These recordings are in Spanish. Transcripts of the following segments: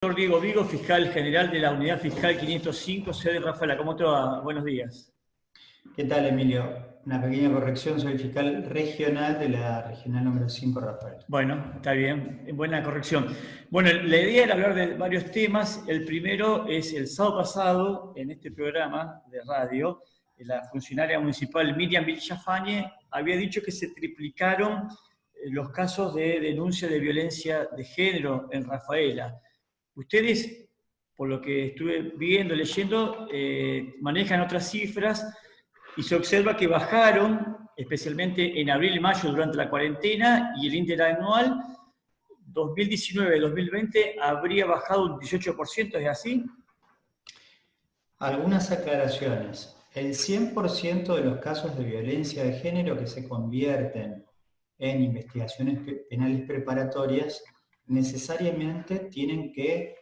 Doctor Diego Vigo, fiscal general de la Unidad Fiscal 505, sede Rafaela. ¿Cómo te va? Buenos días. ¿Qué tal, Emilio? Una pequeña corrección, soy fiscal regional de la regional número 5, Rafael. Bueno, está bien, buena corrección. Bueno, la idea era hablar de varios temas. El primero es el sábado pasado, en este programa de radio, la funcionaria municipal Miriam Villafañe había dicho que se triplicaron los casos de denuncia de violencia de género en Rafaela. Ustedes, por lo que estuve viendo, leyendo, manejan otras cifras y se observa que bajaron, especialmente en abril y mayo durante la cuarentena, y el interanual 2019-2020 habría bajado un 18%, ¿es así? Algunas aclaraciones. El 100% de los casos de violencia de género que se convierten en investigaciones penales preparatorias necesariamente tienen que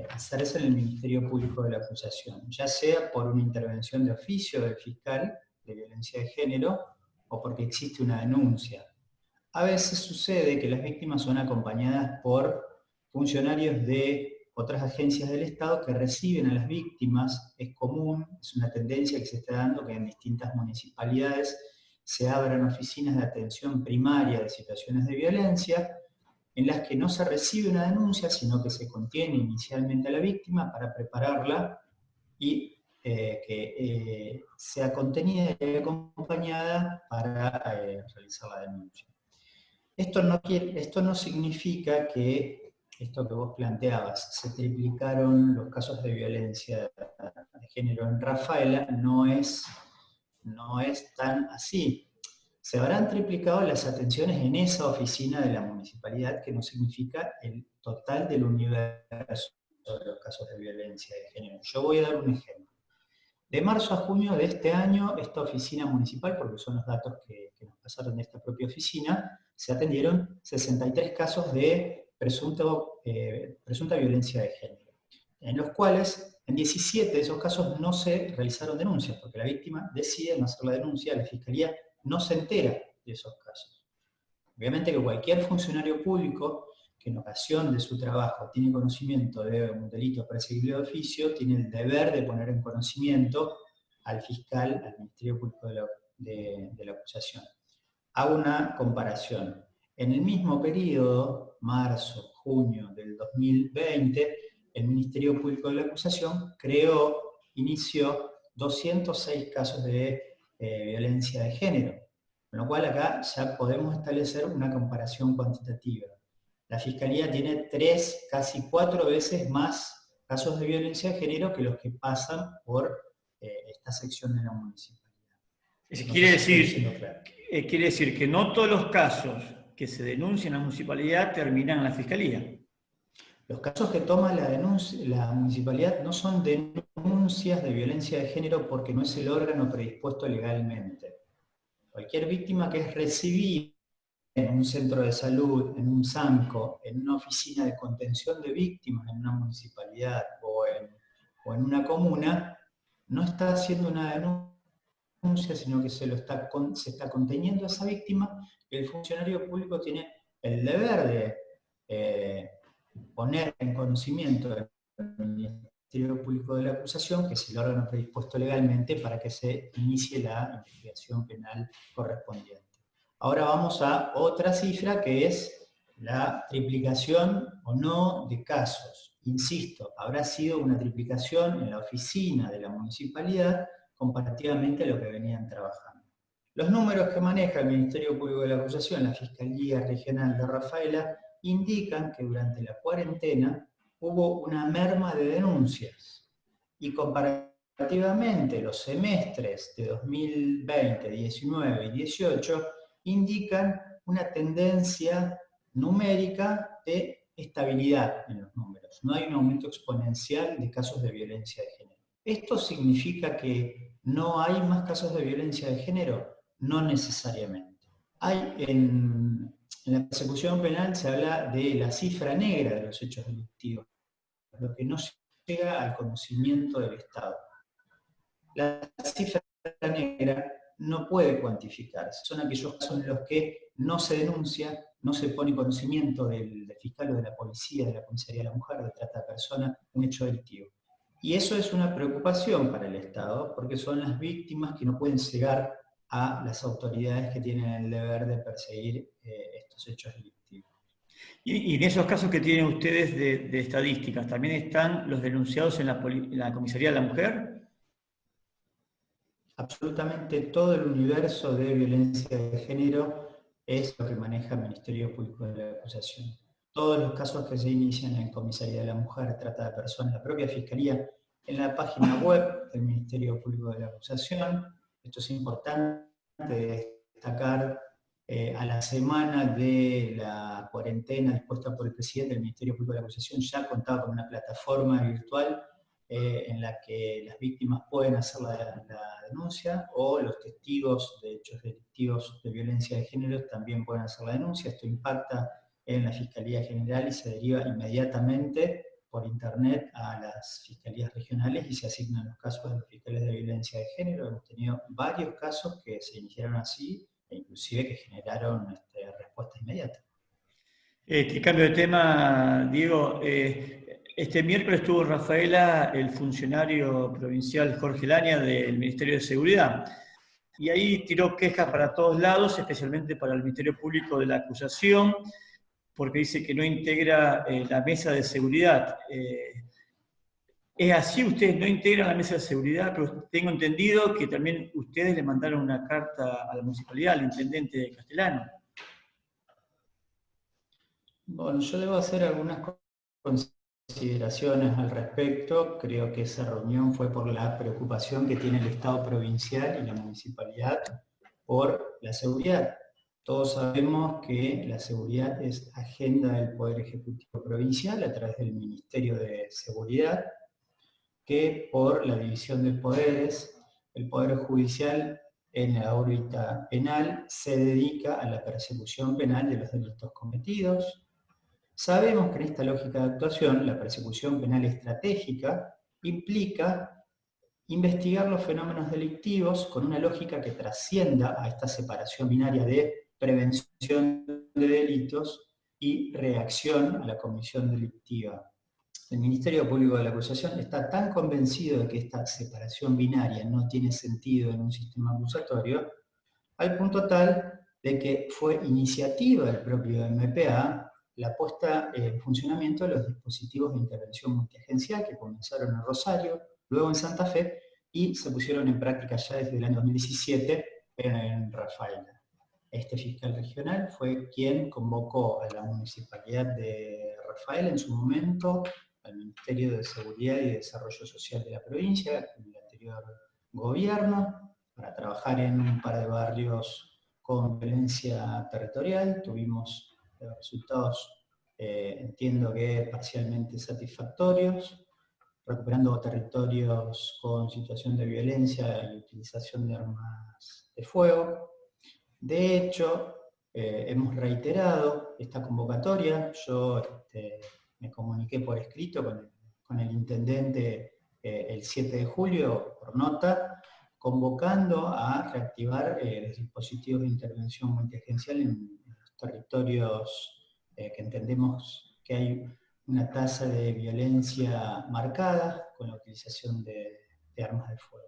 hacerse en el Ministerio Público de la Acusación, ya sea por una intervención de oficio del fiscal de violencia de género o porque existe una denuncia. A veces sucede que las víctimas son acompañadas por funcionarios de otras agencias del Estado que reciben a las víctimas. Es común, es una tendencia que se está dando que en distintas municipalidades se abran oficinas de atención primaria de situaciones de violencia, en las que no se recibe una denuncia, sino que se contiene inicialmente a la víctima para prepararla y que sea contenida y acompañada para realizar la denuncia. Esto no significa que esto que vos planteabas, se triplicaron los casos de violencia de género en Rafaela, no es tan así. Se habrán triplicado las atenciones en esa oficina de la municipalidad, que no significa el total del universo de los casos de violencia de género. Yo voy a dar un ejemplo. De marzo a junio de este año, esta oficina municipal, porque son los datos que nos pasaron de esta propia oficina, se atendieron 63 casos de presunta violencia de género, en los cuales en 17 de esos casos no se realizaron denuncias, porque la víctima decide no hacer la denuncia, la fiscalía no se entera de esos casos. Obviamente que cualquier funcionario público que en ocasión de su trabajo tiene conocimiento de un delito perseguible de oficio, tiene el deber de poner en conocimiento al fiscal, al Ministerio Público de la Acusación. Hago una comparación. En el mismo periodo, marzo, junio del 2020, el Ministerio Público de la Acusación inició 206 casos de violencia de género, con lo cual acá ya podemos establecer una comparación cuantitativa. La Fiscalía tiene 3, casi 4 veces más casos de violencia de género que los que pasan por esta sección de la municipalidad. Quiere decir que no todos los casos que se denuncian en la municipalidad terminan en la Fiscalía. Los casos que toma la municipalidad no son denuncias de violencia de género porque no es el órgano predispuesto legalmente. Cualquier víctima que es recibida en un centro de salud, en un SAMCO, en una oficina de contención de víctimas en una municipalidad o en una comuna, no está haciendo una denuncia, sino que se está conteniendo a esa víctima, y el funcionario público tiene el deber de poner en conocimiento del Ministerio Público de la Acusación, que es el órgano predispuesto legalmente, para que se inicie la investigación penal correspondiente. Ahora vamos a otra cifra, que es la triplicación o no de casos. Insisto, habrá sido una triplicación en la oficina de la municipalidad comparativamente a lo que venían trabajando. Los números que maneja el Ministerio Público de la Acusación, la Fiscalía Regional de Rafaela, indican que durante la cuarentena hubo una merma de denuncias y comparativamente los semestres de 2020, 19 y 18 indican una tendencia numérica de estabilidad en los números. No hay un aumento exponencial de casos de violencia de género. ¿Esto significa que no hay más casos de violencia de género? No necesariamente. En la persecución penal se habla de la cifra negra de los hechos delictivos, lo que no llega al conocimiento del Estado. La cifra negra no puede cuantificarse. Son aquellos casos en los que no se denuncia, no se pone en conocimiento del fiscal o de la policía, de la comisaría de la mujer, de trata de personas, un hecho delictivo. Y eso es una preocupación para el Estado, porque son las víctimas que no pueden llegar a las autoridades que tienen el deber de perseguir estos hechos delictivos. Y en esos casos que tienen ustedes de estadísticas, ¿también están los denunciados en la comisaría de la mujer? Absolutamente todo el universo de violencia de género es lo que maneja el Ministerio Público de la Acusación. Todos los casos que se inician en Comisaría de la Mujer, trata de personas, la propia Fiscalía, en la página web del Ministerio Público de la Acusación. Esto es importante destacar. A la semana de la cuarentena dispuesta por el presidente del Ministerio Público de la Acusación ya contaba con una plataforma virtual en la que las víctimas pueden hacer la denuncia, o los testigos de hechos delictivos de violencia de género también pueden hacer la denuncia. Esto impacta en la Fiscalía General y se deriva inmediatamente por internet a las fiscalías regionales y se asignan los casos a los fiscales de violencia de género. Hemos tenido varios casos que se iniciaron así, e inclusive que generaron respuesta inmediata. Cambio de tema, Diego. Este miércoles estuvo en Rafaela el funcionario provincial Jorge Laña del Ministerio de Seguridad. Y ahí tiró quejas para todos lados, especialmente para el Ministerio Público de la Acusación, porque dice que no integra la mesa de seguridad. ¿Es así? ¿Ustedes no integran la mesa de seguridad? Pero tengo entendido que también ustedes le mandaron una carta a la municipalidad, al intendente de Castellano. Bueno, yo debo hacer algunas consideraciones al respecto. Creo que esa reunión fue por la preocupación que tiene el Estado provincial y la municipalidad por la seguridad. Todos sabemos que la seguridad es agenda del Poder Ejecutivo Provincial a través del Ministerio de Seguridad, que por la división de poderes, el Poder Judicial en la órbita penal se dedica a la persecución penal de los delitos cometidos. Sabemos que en esta lógica de actuación, la persecución penal estratégica implica investigar los fenómenos delictivos con una lógica que trascienda a esta separación binaria de prevención de delitos y reacción a la comisión delictiva. El Ministerio Público de la Acusación está tan convencido de que esta separación binaria no tiene sentido en un sistema acusatorio, al punto tal de que fue iniciativa del propio MPA la puesta en funcionamiento de los dispositivos de intervención multiagencial que comenzaron en Rosario, luego en Santa Fe, y se pusieron en práctica ya desde el año 2017 en Rafaela. Este fiscal regional fue quien convocó a la municipalidad de Rafaela en su momento, al Ministerio de Seguridad y Desarrollo Social de la provincia, en el anterior gobierno, para trabajar en un par de barrios con violencia territorial. Tuvimos resultados, entiendo que parcialmente satisfactorios, recuperando territorios con situación de violencia y utilización de armas de fuego. De hecho, hemos reiterado esta convocatoria. Yo me comuniqué por escrito con el intendente el 7 de julio por nota, convocando a reactivar los dispositivos de intervención multiagencial en los territorios que entendemos que hay una tasa de violencia marcada con la utilización de armas de fuego.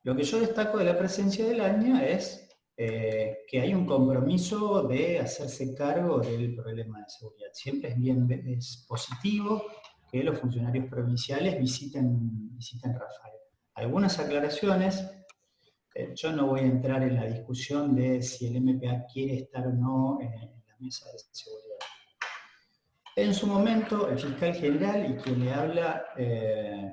Lo que yo destaco de la presencia del ANIA es que hay un compromiso de hacerse cargo del problema de seguridad. Siempre es positivo que los funcionarios provinciales visiten Rafael. Algunas aclaraciones. Yo no voy a entrar en la discusión de si el MPA quiere estar o no en la mesa de seguridad. En su momento, el fiscal general y quien le habla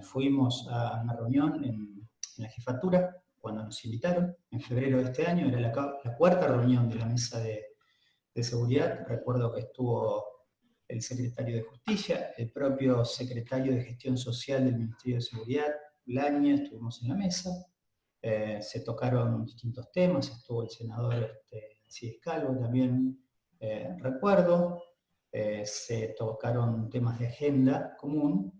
fuimos a una reunión en la jefatura cuando nos invitaron, en febrero de este año. Era la cuarta reunión de la mesa de seguridad. Recuerdo que estuvo el secretario de Justicia, el propio secretario de Gestión Social del Ministerio de Seguridad, Laña, estuvimos en la mesa. Se tocaron distintos temas, estuvo el senador Alcides Calvo también, recuerdo. Se tocaron temas de agenda común,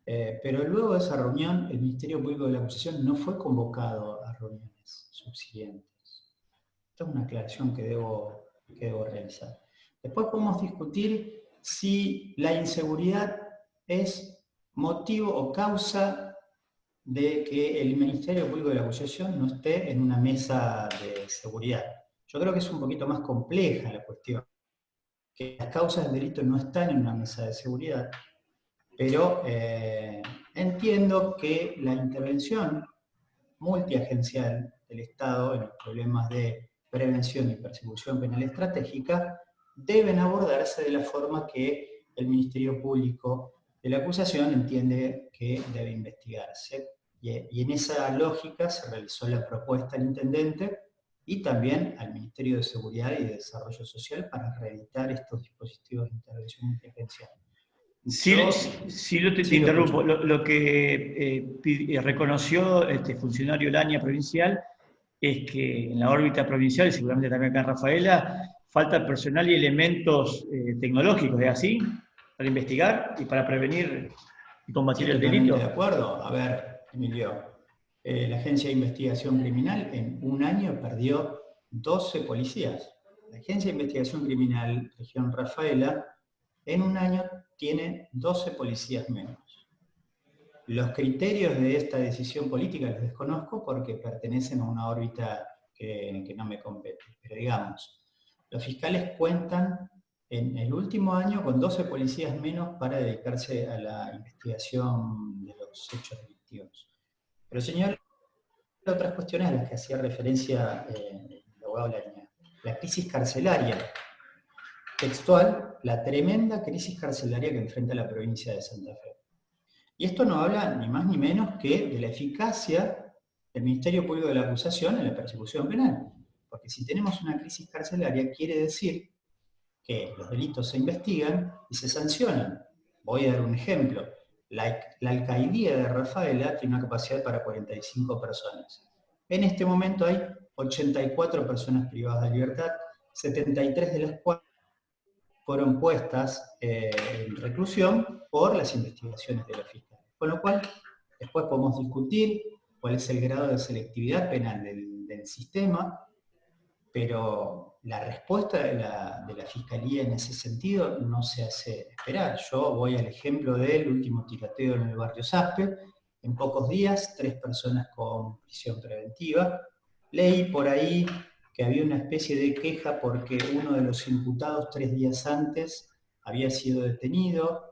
pero luego de esa reunión el Ministerio Público de la Acusación no fue convocado a reuniones subsiguientes. Esta es una aclaración que debo que debo realizar. Después podemos discutir si la inseguridad es motivo o causa de que el Ministerio Público de la Acusación no esté en una mesa de seguridad. Yo creo que es un poquito más compleja la cuestión, que las causas del delito no están en una mesa de seguridad, pero entiendo que la intervención multiagencial del Estado en los problemas de prevención y persecución penal estratégica deben abordarse de la forma que el Ministerio Público de la Acusación entiende que debe investigarse. Y en esa lógica se realizó la propuesta al intendente y también al Ministerio de Seguridad y de Desarrollo Social para reeditar estos dispositivos de intervención multiagencial. Sí, te interrumpo. Lo que reconoció este funcionario Laña provincial es que en la órbita provincial, y seguramente también acá en Rafaela, falta personal y elementos tecnológicos, ¿es así? Para investigar y para prevenir y combatir el delito. De acuerdo. A ver, Emilio, la Agencia de Investigación Criminal en un año perdió 12 policías. La Agencia de Investigación Criminal Región Rafaela en un año tiene 12 policías menos. Los criterios de esta decisión política los desconozco porque pertenecen a una órbita que no me compete. Pero digamos, los fiscales cuentan en el último año con 12 policías menos para dedicarse a la investigación de los hechos delictivos. Pero señor, otras cuestiones a las que hacía referencia el abogado Laña. La crisis carcelaria. Textual, la tremenda crisis carcelaria que enfrenta la provincia de Santa Fe. Y esto no habla ni más ni menos que de la eficacia del Ministerio Público de la Acusación en la persecución penal. Porque si tenemos una crisis carcelaria, quiere decir que los delitos se investigan y se sancionan. Voy a dar un ejemplo. La alcaidía de Rafaela tiene una capacidad para 45 personas. En este momento hay 84 personas privadas de libertad, 73 de las cuales fueron puestas en reclusión por las investigaciones de los fiscales. Con lo cual, después podemos discutir cuál es el grado de selectividad penal del sistema, pero la respuesta de la Fiscalía en ese sentido no se hace esperar. Yo voy al ejemplo del último tiroteo en el barrio Saspe. En pocos días, 3 personas con prisión preventiva. Leí por ahí que había una especie de queja porque uno de los imputados 3 días antes había sido detenido,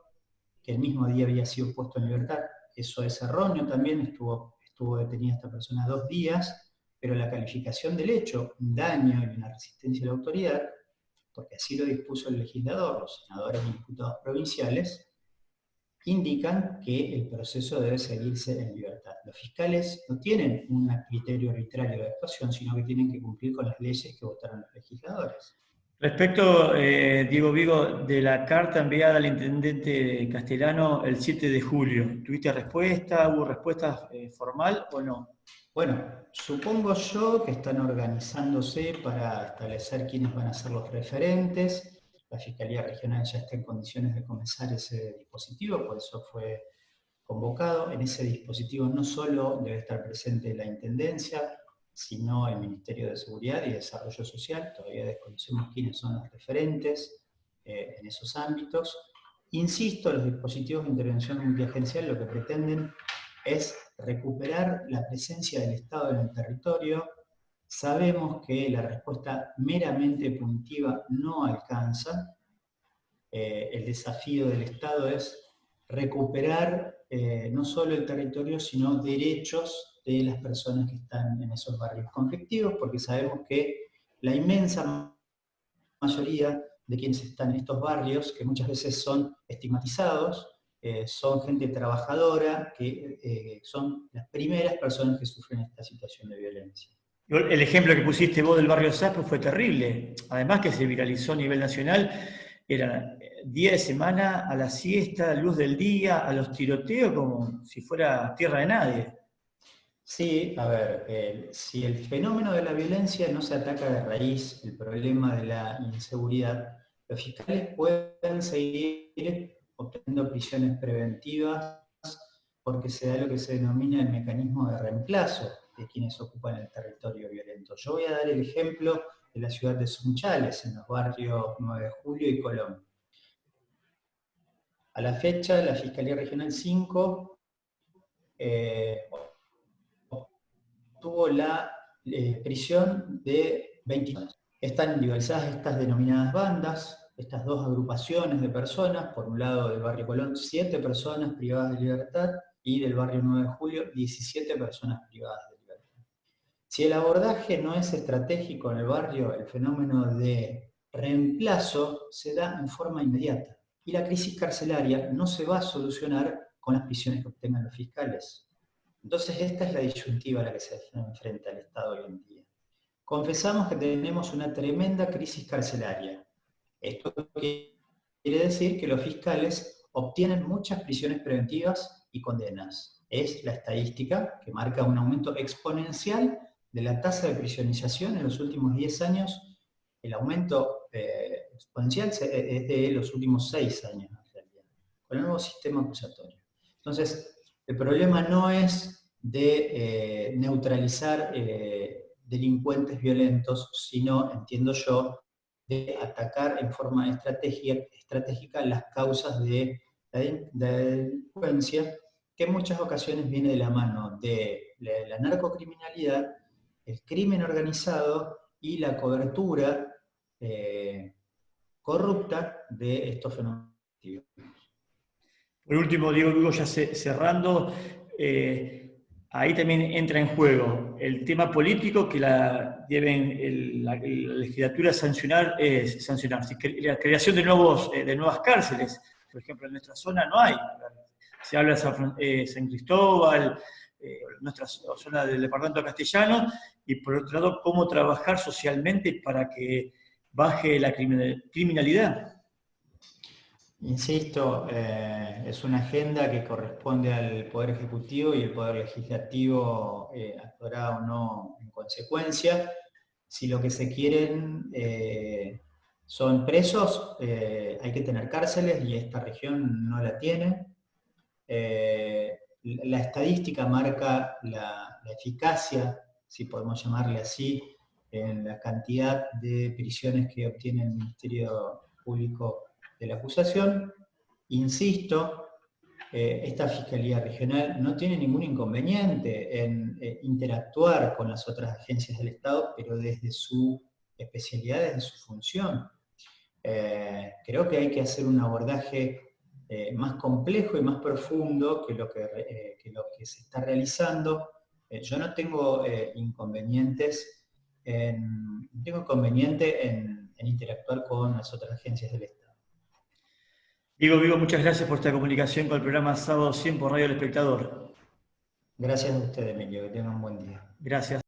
que el mismo día había sido puesto en libertad. Eso es erróneo también, estuvo detenida esta persona 2 días, pero la calificación del hecho, un daño y una resistencia a la autoridad, porque así lo dispuso el legislador, los senadores y diputados provinciales, indican que el proceso debe seguirse en libertad. Los fiscales no tienen un criterio arbitrario de actuación, sino que tienen que cumplir con las leyes que votaron los legisladores. Respecto, Diego Vigo, de la carta enviada al intendente Castellano el 7 de julio, ¿tuviste respuesta? ¿Hubo respuesta formal o no? Bueno, supongo yo que están organizándose para establecer quiénes van a ser los referentes. La Fiscalía Regional ya está en condiciones de comenzar ese dispositivo, por eso fue convocado. En ese dispositivo no solo debe estar presente la Intendencia, sino el Ministerio de Seguridad y Desarrollo Social. Todavía desconocemos quiénes son los referentes en esos ámbitos. Insisto, los dispositivos de intervención multiagencial lo que pretenden es recuperar la presencia del Estado en el territorio. Sabemos que la respuesta meramente punitiva no alcanza. El desafío del Estado es recuperar no solo el territorio, sino derechos de las personas que están en esos barrios conflictivos, porque sabemos que la inmensa mayoría de quienes están en estos barrios, que muchas veces son estigmatizados, son gente trabajadora, que son las primeras personas que sufren esta situación de violencia. El ejemplo que pusiste vos del barrio Saspe fue terrible. Además que se viralizó a nivel nacional, era día de semana, a la siesta, luz del día, a los tiroteos como si fuera tierra de nadie. Sí, a ver, si el fenómeno de la violencia no se ataca de raíz, el problema de la inseguridad, los fiscales pueden seguir obteniendo prisiones preventivas porque se da lo que se denomina el mecanismo de reemplazo de quienes ocupan el territorio violento. Yo voy a dar el ejemplo de la ciudad de Sunchales, en los barrios 9 de Julio y Colón. A la fecha, la Fiscalía Regional 5 tuvo la prisión de 20 personas. Están individualizadas estas denominadas bandas, estas dos agrupaciones de personas, por un lado del barrio Colón, 7 personas privadas de libertad, y del barrio 9 de Julio, 17 personas privadas de libertad. Si el abordaje no es estratégico en el barrio, el fenómeno de reemplazo se da en forma inmediata. Y la crisis carcelaria no se va a solucionar con las prisiones que obtengan los fiscales. Entonces esta es la disyuntiva a la que se enfrenta el Estado hoy en día. Confesamos que tenemos una tremenda crisis carcelaria. Esto quiere decir que los fiscales obtienen muchas prisiones preventivas y condenas. Es la estadística que marca un aumento exponencial de la tasa de prisionización en los últimos 10 años. El aumento exponencial es de los últimos 6 años, en realidad, con el nuevo sistema acusatorio. Entonces, el problema no es de neutralizar delincuentes violentos, sino, entiendo yo, de atacar en forma estratégica las causas de la delincuencia, que en muchas ocasiones viene de la mano de la narcocriminalidad, el crimen organizado y la cobertura corrupta de estos fenómenos. Por último, Diego Lugo, ya cerrando, ahí también entra en juego el tema político que la legislatura sancionar, la creación de nuevas cárceles. Por ejemplo, en nuestra zona no hay. Se habla de San Cristóbal, nuestra zona del departamento castellano, y por otro lado, cómo trabajar socialmente para que baje la criminalidad. Insisto, es una agenda que corresponde al Poder Ejecutivo, y el Poder Legislativo actuará o no en consecuencia. Si lo que se quieren son presos, hay que tener cárceles, y esta región no la tiene. La estadística marca la eficacia, si podemos llamarle así, en la cantidad de prisiones que obtiene el Ministerio Público de la acusación. Insisto, esta Fiscalía Regional no tiene ningún inconveniente en interactuar con las otras agencias del Estado, pero desde su especialidad, desde su función. Creo que hay que hacer un abordaje más complejo y más profundo que lo que se está realizando. Yo no tengo inconveniente en interactuar con las otras agencias del Estado. Diego, muchas gracias por esta comunicación con el programa Sábado 100 por Radio El Espectador. Gracias a usted, Emilio, que tengan un buen día. Gracias.